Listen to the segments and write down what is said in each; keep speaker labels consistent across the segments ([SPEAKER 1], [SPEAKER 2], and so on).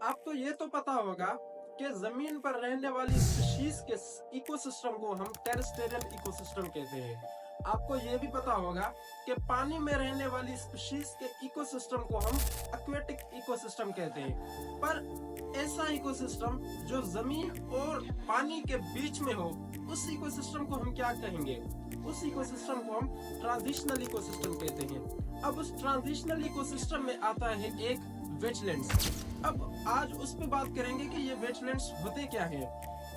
[SPEAKER 1] आपको ये तो पता होगा कि जमीन पर रहने वाली स्पीशीज के इकोसिस्टम को हम टेरेस्ट्रियल इकोसिस्टम कहते हैं। आपको ये भी पता होगा कि पानी में रहने वाली स्पीशीज के इकोसिस्टम को हम एक्वेटिक इकोसिस्टम कहते हैं। पर ऐसा इकोसिस्टम जो जमीन और पानी के बीच में हो, उस इकोसिस्टम को हम क्या कहेंगे? उस इकोसिस्टम को हम ट्रांजिशनल इकोसिस्टम कहते हैं। अब उस ट्रांजिशनल इकोसिस्टम में आता है एक वेटलैंड्स। अब आज उस पे बात करेंगे कि ये वेटलैंड्स होते क्या हैं,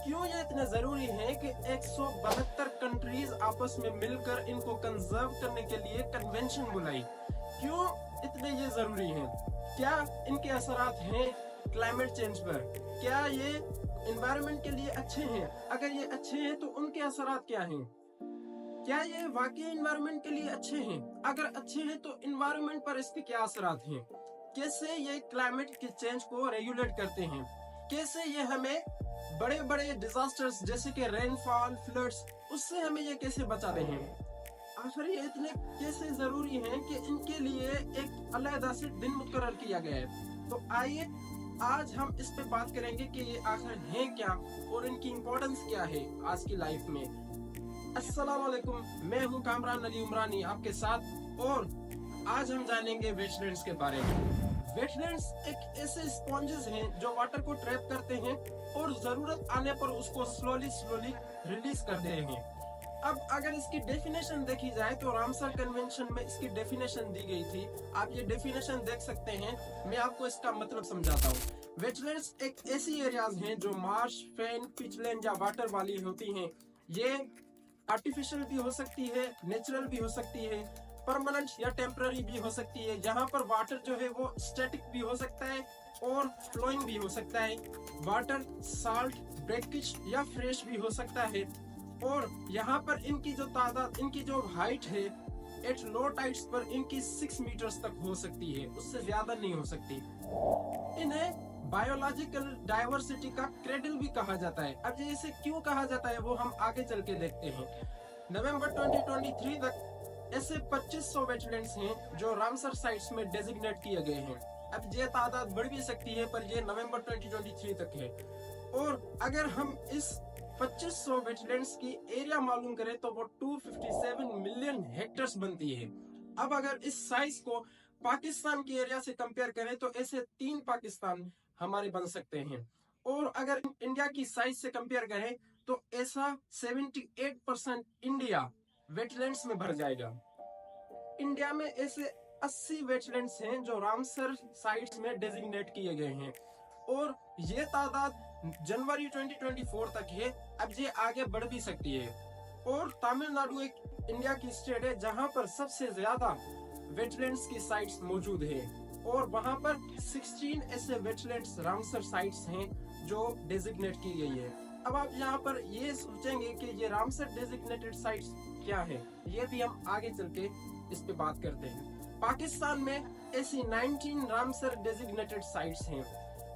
[SPEAKER 1] क्यों ये इतने जरूरी हैं कि 172 कंट्रीज आपस में मिलकर इनको कंजर्व करने के लिए कन्वेंशन बुलाई। क्यों इतने ये जरूरी हैं? क्या इनके असरात हैं क्लाइमेट चेंज पर? क्या ये एनवायरनमेंट के लिए अच्छे हैं? अगर ये अच्छे हैं तो उनके असरात क्या हैं? क्या ये वाकई एनवायरनमेंट के लिए अच्छे हैं? अगर अच्छे हैं तो एनवायरनमेंट पर इसके क्या असरात हैं? कैसे ये क्लाइमेट के चेंज को रेगुलेट करते हैं? कैसे ये हमें बड़े बड़े डिजास्टर्स जैसे कि रेनफॉल, फ्लड्स, उससे हमें ये कैसे बचाते हैं? आखिर ये इतने कैसे जरूरी हैं कि इनके लिए एक अलग से दिन मुकर्रर किया गया है। तो आइए आज हम इस पे बात करेंगे कि ये आखिर हैं क्या और इनकी इम्पोर्टेंस क्या है आज की लाइफ में। अस्सलाम वालेकुम, मैं हूँ कामरान अली उमरानी आपके साथ, और आज हम जानेंगे वेटलैंड्स के बारे में। वेटलैंड्स एक ऐसे स्पॉन्जेस हैं जो वाटर को ट्रैप करते हैं और जरूरत आने पर उसको स्लोली रिलीज करते हैं। अब अगर इसकी डेफिनेशन देखी जाए तो रामसर कन्वेंशन में इसकी डेफिनेशन दी गई थी। आप ये डेफिनेशन देख सकते हैं, मैं आपको इसका मतलब समझाता हूँ। वेटलैंड्स एक ऐसी एरियाज हैं जो मार्श, फेन, पिचलैंड या वाटर वाली होती हैं। ये आर्टिफिशियल भी हो सकती है, नेचुरल भी हो सकती है, परमानेंट या टेम्पररी भी हो सकती है। यहाँ पर वाटर जो है वो स्टैटिक भी हो सकता है और फ्लोइंग भी हो सकता है। वाटर साल्ट, ब्रेकिश या फ्रेश भी हो सकता है। और यहाँ पर इनकी जो तादाद, इनकी जो हाइट है, एट लो टाइड्स पर इनकी 6 मीटर्स तक हो सकती है, उससे ज्यादा नहीं हो सकती। इन्हें बायोलॉजिकल डाइवर्सिटी का क्रेडल भी कहा जाता है। अब ये इसे क्यों कहा जाता है वो हम आगे चल के देखते हैं। नवंबर 2023 तक ऐसे 2500 वेटलैंड्स हैं जो रामसर साइट्स में डेजिग्नेट किए गए हैं। अब ये तादाद बढ़ भी सकती है, पर ये नवंबर 2023 तक है। और अगर हम इस 2500 वेटलैंड्स की एरिया मालूम करें तो वो 257 मिलियन हेक्टेयर्स बनती है। अब अगर इस साइज को पाकिस्तान की एरिया से कंपेयर करें तो ऐसे 3 पाकिस्तान हमारे बन सकते हैं। और अगर इंडिया की साइज से कंपेयर करें तो ऐसा 78% इंडिया वेटलैंड्स में भर जाएगा। इंडिया में ऐसे 80 वेटलैंड्स हैं जो रामसर साइट्स में डेजिग्नेट किए गए हैं, और ये तादाद जनवरी 2024 तक है। अब ये आगे बढ़ भी सकती है। और तमिलनाडु एक इंडिया की स्टेट है जहां पर सबसे ज्यादा वेटलैंड्स की साइट्स मौजूद है, और वहां पर 16 ऐसे वेटलैंड्स रामसर साइट्स हैं जो डेजिग्नेट की गई है। अब आप यहाँ पर ये सोचेंगे कि ये रामसर डेजिग्नेटेड साइट्स क्या है, ये भी हम आगे चल के इस पे बात करते हैं। पाकिस्तान में ऐसी 19 रामसर डेजिग्नेटेड साइट्स हैं।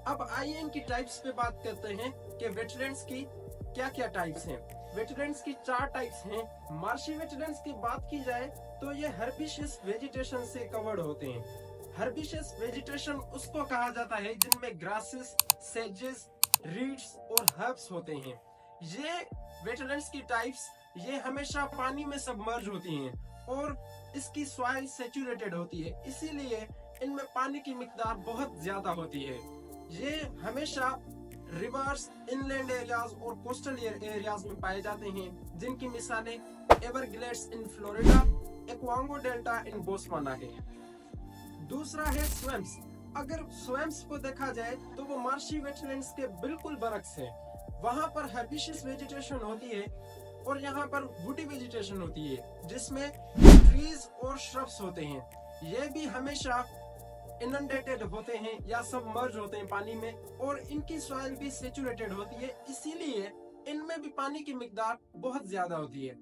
[SPEAKER 1] अब आइए इनकी टाइप्स पे बात करते हैं कि वेटलैंड्स की क्या क्या टाइप्स हैं। वेटलैंड्स की 4 टाइप्स हैं। मार्शी वेटलैंड्स की बात की जाए तो ये हर्बिशियस वेजिटेशन से कवर्ड होते हैं। हर्बिशियस वेजिटेशन उसको कहा जाता है जिनमें ग्रासेस, सेजेस, रीड्स और हर्ब्स होते हैं। ये वेटलैंड्स की टाइप्स ये हमेशा पानी में सबमर्ज होती हैं और इसकी सॉइल सैचुरेटेड होती है, इसीलिए इनमें पानी की मिकदार बहुत ज्यादा होती है। ये हमेशा रिवर्स, इनलैंड एरियाज और कोस्टल एरियाज में पाए जाते हैं, जिनकी मिसालें Everglades in Florida, Okavango delta in Botswana है। दूसरा है स्वैम्प्स। अगर स्वैम्प्स को देखा जाए तो वो मार्शी वेटलैंड्स के बिल्कुल बरक्स है। वहां पर हर्बिशियस वेजिटेशन होती है और यहाँ पर वुडी वेजिटेशन होती है जिसमें ट्रीज और श्रब्स होते हैं। ये भी हमेशा इनंडेटेड होते हैं या सबमर्ज होते हैं पानी में, और इनकी सॉइल भी सैचुरेटेड होती है, इसीलिए इनमें भी पानी की मिकदार बहुत ज्यादा होती है।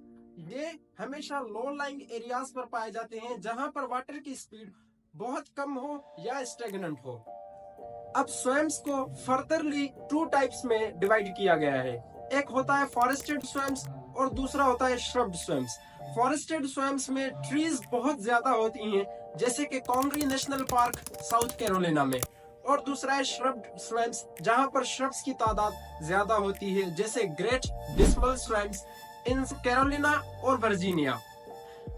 [SPEAKER 1] ये हमेशा लो लाइंग एरियाज पर पाए जाते हैं जहां पर वाटर की स्पीड बहुत कम हो या स्टेगनेंट हो। अब स्वैम्प्स को फर्दरली 2 टाइप्स में डिवाइड किया गया है। एक होता है फॉरेस्टेड स्वैम्प्स और दूसरा होता है श्रब स्वैम्प्स। फॉरेस्टेड स्वैम्प्स में ट्रीज बहुत ज्यादा होती हैं, जैसे कि कॉन्ग्री नेशनल पार्क साउथ कैरोलिना में, और दूसरा है श्रब स्वैम्स, जहां पर श्रब्स की तादाद ज्यादा होती है, जैसे ग्रेट डिसमल स्वैम्स इन कैरोलिना और वर्जीनिया।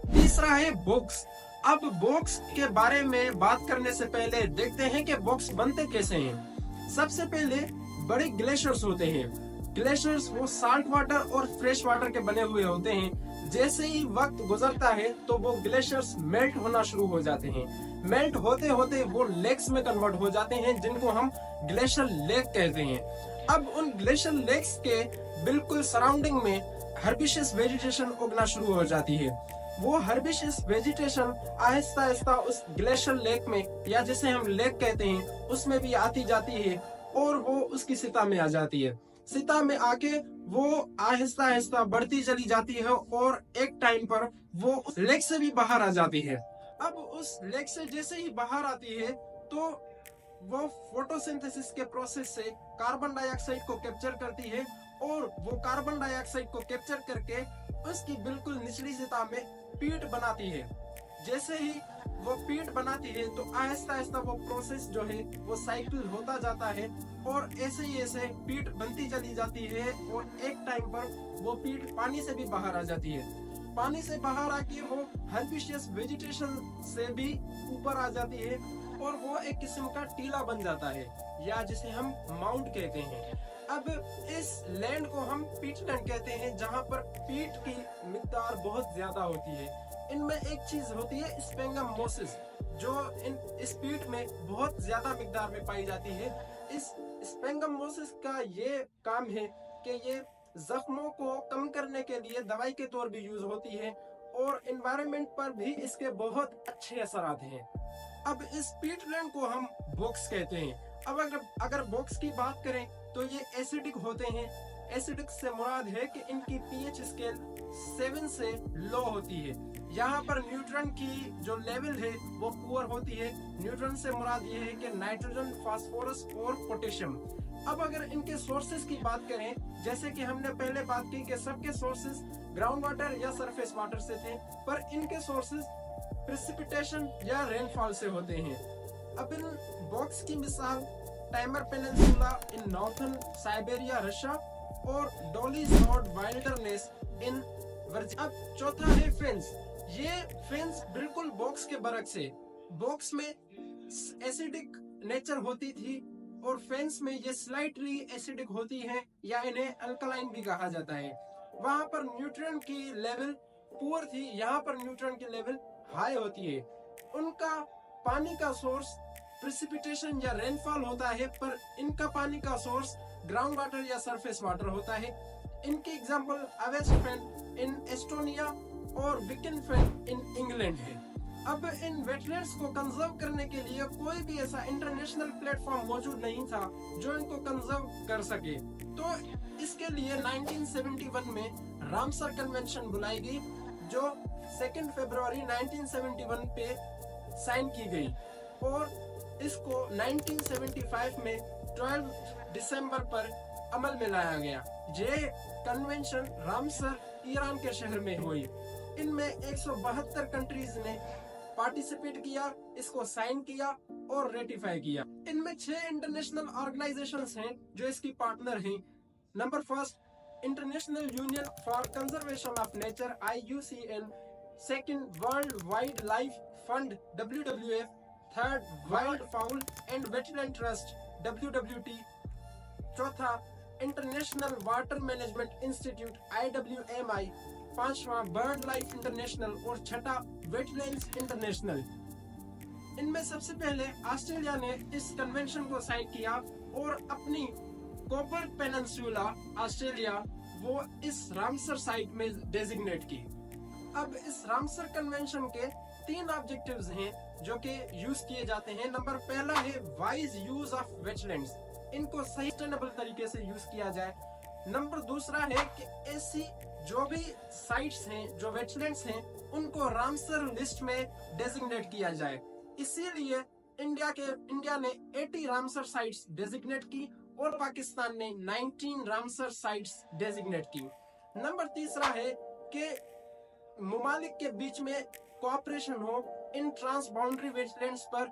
[SPEAKER 1] तीसरा है बोक्स। अब बॉक्स के बारे में बात करने से पहले देखते हैं कि बॉक्स बनते कैसे हैं। सबसे पहले बड़े ग्लेशियर्स होते हैं। ग्लेशियर्स वो साल्ट वाटर और फ्रेश वाटर के बने हुए होते हैं। जैसे ही वक्त गुजरता है तो वो ग्लेशियर्स मेल्ट होना शुरू हो जाते हैं। मेल्ट होते होते वो लेक्स में कन्वर्ट हो जाते हैं, जिनको हम ग्लेशियर लेक कहते हैं। अब उन ग्लेशियर लेक्स के बिल्कुल सराउंडिंग में हर्बिशियस वेजिटेशन उगना शुरू हो जाती है। वो हर्बिशियस वेजिटेशन आहिस्ता आहिस्ता उस ग्लेशियर लेक में, या जिसे हम लेक कहते हैं, उसमें भी आती जाती है और वो उसकी सतह में आ जाती है। सतह में आके वो आहिस्ता आहिस्ता बढ़ती चली जाती है और एक टाइम पर वो उस लेक से भी बाहर आ जाती है। अब उस लेक से जैसे ही बाहर आती है तो वो फोटोसिंथेसिस के प्रोसेस से कार्बन डाइऑक्साइड को कैप्चर करती है और वो कार्बन डाइऑक्साइड को कैप्चर करके उसकी बिल्कुल निचली सतह में पीट बनाती है। जैसे ही वो पीट बनाती है तो आहिस्ता आहिस्ता वो प्रोसेस जो है वो साइकिल होता जाता है और ऐसे ही ऐसे पीट बनती चली जाती है और एक टाइम पर वो पीट पानी से भी बाहर आ जाती है। पानी से बाहर आके वो हर्बिशियस वेजिटेशन से भी ऊपर आ जाती है और वो एक किस्म का टीला बन जाता है, या जिसे हम माउंट कहते हैं। अब इस लैंड को हम पीटलैंड कहते हैं, जहाँ पर पीट की मिकदार बहुत ज्यादा होती है। इनमें एक चीज होती है स्पेंगम मोसिस, जो इस पीट में बहुत ज्यादा मिकदार में पाई जाती है। इस स्पेंगम मोसिस का ये काम है कि ये जख्मों को कम करने के लिए दवाई के तौर भी यूज होती है और एनवायरनमेंट पर भी इसके बहुत अच्छे असर आते हैं। अब इस पीटलैंड को हम बॉक्स कहते हैं। अब अगर बॉक्स की बात करें तो ये एसिडिक होते हैं। एसिडिक से मुराद है कि इनकी पीएच स्केल 7 से लो होती है। यहाँ पर न्यूट्रन की जो लेवल है वो पुअर होती है। न्यूट्रन से मुराद ये है कि नाइट्रोजन, फास्फोरस और पोटेशियम। अब अगर इनके सोर्सेज की बात करें, जैसे कि हमने पहले बात की कि सबके सोर्सेज ग्राउंड वाटर या सरफेस वाटर से थे, पर इनके सोर्सेज प्रेसिपिटेशन या रेनफॉल से होते हैं। अब इन बॉक्स की मिसाल टाइमर पेनिनसुला इन नॉर्थर्न साइबेरिया रशिया और डोलीज नॉर्ड वाइल्डरनेस इन वर्जिनिया। अब चौथा है फेंस। ये फेंस बिल्कुल बॉक्स के बरक से, बॉक्स में एसिडिक नेचर होती थी और फेंस में ये स्लाइटली एसिडिक होती है, या इन्हें अल्कलाइन भी कहा जाता है। वहां पर न्यूट्रिएंट की लेवल पुअर थी, यहाँ पर न्यूट्रिएंट की लेवल हाई होती है। उनका पानी का सोर्स प्रेसिपिटेशन या रेनफॉल होता है, पर इनका पानी का सोर्स ग्राउंड वाटर या सरफेस वाटर होता है। इनके एग्जांपल अवेस्टफेन इन एस्टोनिया और विकिनफेन इन इंग्लैंड है। अब इन वेटलैंड्स को कंजर्व करने के लिए कोई भी ऐसा इंटरनेशनल प्लेटफॉर्म मौजूद नहीं था जो इनको कंजर्व कर सके। तो इसके लिए 1971 में रामसर कन्वेंशन बुलाई गई, जो 2 फरवरी 1971 पे साइन की गई और इसको 1975 में 12 दिसंबर पर अमल में लाया गया। ये कन्वेंशन रामसर ईरान के शहर में हुई। इनमें 172 कंट्रीज ने पार्टिसिपेट किया, इसको साइन किया और रेटिफाई किया। इनमें 6 इंटरनेशनल ऑर्गेनाइजेशंस हैं जो इसकी पार्टनर हैं। Number first, international union for conservation of nature IUCN, second world wild life fund WWF, third wild foul and wetland trust WWT, चौथा international water management institute IWMI, पांचवा bird life international और छठा wetlands international. इनमें सबसे पहले Australia ने इस convention को साइन किया और अपनी कॉपर पेनिनसुला ऑस्ट्रेलिया वो इस रामसर साइट में डेजिग्नेट की। अब इस रामसर कन्वेंशन के 3 ऑब्जेक्टिव्स हैं जो कि यूज किए जाते हैं। नंबर पहला है वाइज यूज ऑफ वेटलैंड्स, इनको सही सस्टेनेबल तरीके से यूज किया जाए। नंबर दूसरा है कि ऐसी जो भी साइट्स हैं, जो वेटलैंड्स हैं, उनको रामसर लिस्ट में डेजिग्नेट किया जाए। इसीलिए इंडिया ने 80 रामसर साइट्स डेजिग्नेट की और पाकिस्तान ने 19 रामसर साइट्स डेजिग्नेट की। नंबर तीसरा है कि मुमालिक के बीच में कोऑपरेशन हो इन ट्रांसबाउंड्री वेटलैंड्स पर,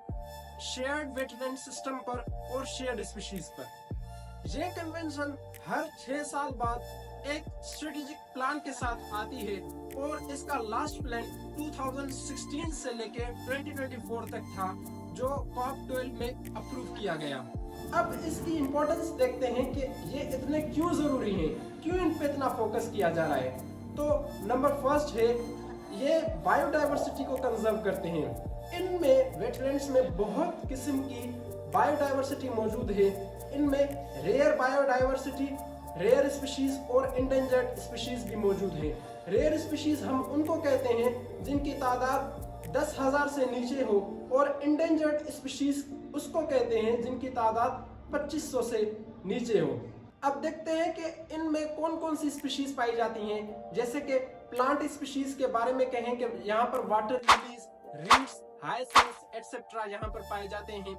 [SPEAKER 1] शेयर्ड वेटलैंड सिस्टम पर और शेयर्ड स्पीशीज पर। ये कन्वेंशन हर 6 साल बाद एक स्ट्रेटेजिक प्लान के साथ आती है और इसका लास्ट प्लान 2016 से लेके 2024 तक था, जो COP12 में अप्रूव किया गया। अब इसकी इम्पोर्टेंस देखते हैं कि ये इतने क्यों जरूरी हैं, क्यों इन पे इतना फोकस किया जा रहा है। तो नंबर फर्स्ट है, ये बायोडाइवर्सिटी को कंजर्व करते हैं। इनमें वेटलैंड्स में बहुत किस्म की बायोडाइवर्सिटी मौजूद है। इनमें रेयर बायोडाइवर्सिटी, रेयर स्पीशीज और इंडेंजर्ड स्पीशीज भी मौजूद है। रेयर स्पीशीज हम उनको कहते हैं जिनकी तादाद 10,000 से नीचे हो, और इंडेंजर्ड स्पीशीज उसको कहते हैं जिनकी तादाद 2500 से नीचे हो। अब देखते हैं कि इनमें कौन कौन सी स्पीशीज पाई जाती हैं। जैसे कि प्लांट स्पीशीज के बारे में कहें कि यहाँ पर वाटर लिलीज, रीड्स, हायसिंथ्स एटसेट्रा यहाँ पर पाए जाते हैं।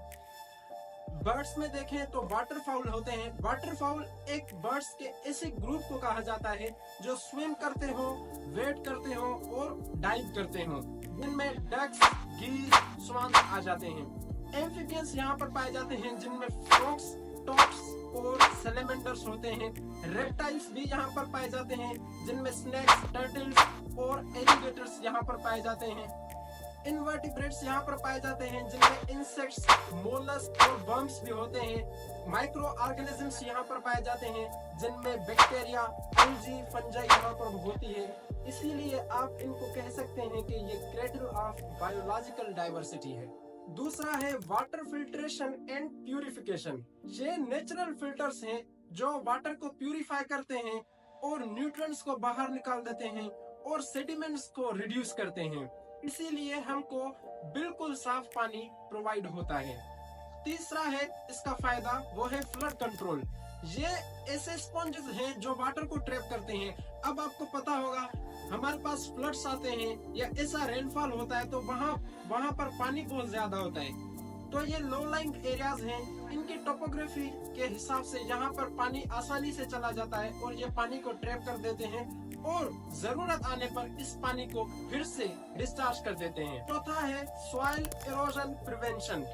[SPEAKER 1] बर्ड्स में देखें तो वाटर फाउल होते हैं। वाटर फाउल एक बर्ड्स के ऐसे ग्रुप को कहा जाता है जो स्विम करते हो, वेट करते हो और डाइव करते हो, जिनमें डक्स, गीज, स्वान आ जाते हैं। एम्फिबियंस यहाँ पर पाए जाते हैं जिनमें फ्रॉग्स, टॉप्स और सैलमेंडर्स होते हैं। रेप्टाइल्स भी यहाँ पर पाए जाते हैं जिनमें स्नेक्स, टर्टल्स और एलिगेटर्स यहाँ पर पाए जाते हैं। इनवर्टिब्रेट्स यहाँ पर पाए जाते हैं जिनमें इंसेक्ट्स, मोलस्क और वर्म्स भी होते हैं। माइक्रो ऑर्गेनिजम्स यहाँ पर पाए जाते हैं जिनमें बैक्टीरिया, एल्गी, फंजाई यहाँ पर होती है। इसीलिए आप इनको कह सकते हैं कि ये क्रेडल ऑफ बायोलॉजिकल डाइवर्सिटी है। दूसरा है वाटर फिल्ट्रेशन एंड प्यूरिफिकेशन। ये नेचुरल फिल्टर्स हैं जो वाटर को प्यूरिफाई करते हैं और न्यूट्रिएंट्स को बाहर निकाल देते हैं और सेडिमेंट्स को रिड्यूस करते हैं। इसीलिए हमको बिल्कुल साफ पानी प्रोवाइड होता है। तीसरा है इसका फायदा, वो है फ्लड कंट्रोल। ये ऐसे स्पॉन्जेस हैं जो वाटर को ट्रैप करते हैं। अब आपको पता होगा हमारे पास फ्लड्स आते हैं या ऐसा रेनफॉल होता है तो वहाँ पर पानी बहुत ज्यादा होता है। तो ये लो लाइंग एरियाज हैं, इनकी टोपोग्राफी के हिसाब से यहाँ पर पानी आसानी से चला जाता है और ये पानी को ट्रैप कर देते हैं और जरूरत आने पर इस पानी को फिर से डिस्चार्ज कर देते हैं। चौथा है सॉइल इरोजन प्रिवेंशन।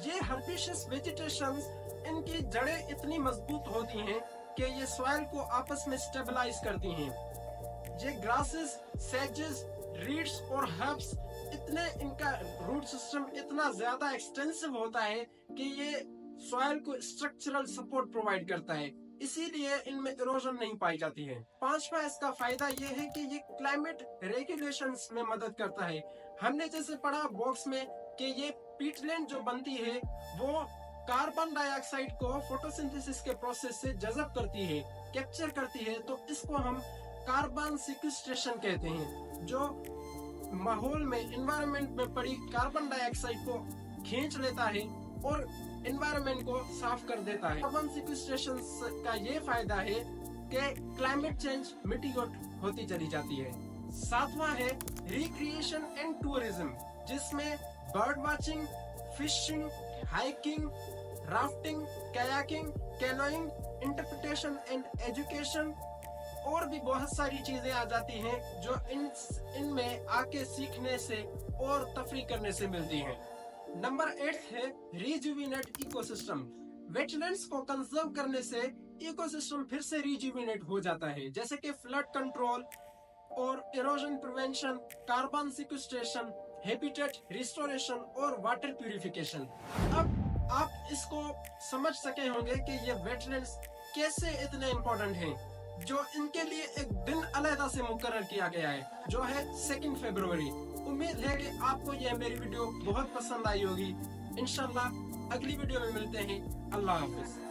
[SPEAKER 1] ये हर्बिशियस वेजिटेशंस, इनकी जड़ें इतनी मजबूत होती हैं कि ये सॉइल को आपस में स्टेबलाइज करती हैं। ये ग्रासेस, सेजेस, रीड्स और हर्ब्स, इतने इनका रूट सिस्टम इतना ज्यादा एक्सटेंसिव होता है कि ये सॉइल को स्ट्रक्चरल सपोर्ट प्रोवाइड करता है, इसीलिए इनमें इरोजन नहीं पाई जाती है। पांचवा इसका फायदा ये है कि ये क्लाइमेट रेगुलेशंस में मदद करता है। हमने जैसे पढ़ा बॉक्स में कि ये पीटलैंड जो बनती है वो कार्बन डाइऑक्साइड को फोटोसिंथेसिस के प्रोसेस से जज़ब करती है, कैप्चर करती है, तो इसको हम कार्बन सिक्वेस्ट्रेशन कहते हैं, जो माहौल में, एनवायरनमेंट में पड़ी कार्बन डाइऑक्साइड को खींच लेता है और एनवायरनमेंट को साफ कर देता है। कार्बन सिक्वेस्ट्रेशन का ये फायदा है कि क्लाइमेट चेंज मिटिगेट होती चली जाती है। सातवां है रिक्रिएशन एंड टूरिज्म, जिसमें bird watching, fishing, hiking, rafting, kayaking, canoeing, interpretation and education और भी बहुत सारी चीजें आ जाती हैं जो इनमें आके सीखने से और तफरी करने से मिलती हैं। नंबर 8 है रिजुविनेट इकोसिस्टम। वेटलैंड्स को कंजर्व करने से इकोसिस्टम फिर से रिजुविनेट हो जाता है, जैसे कि फ्लड कंट्रोल और erosion prevention, carbon sequestration, habitat restoration और वाटर प्यूरिफिकेशन। अब आप इसको समझ सके होंगे कि ये वेटलैंड्स कैसे इतने इम्पोर्टेंट हैं, जो इनके लिए एक दिन अलग से मुकर्रर किया गया है, जो है 2 फरवरी। उम्मीद है कि आपको यह मेरी वीडियो बहुत पसंद आई होगी। इंशाल्लाह अगली वीडियो में मिलते हैं। अल्लाह हाफिज।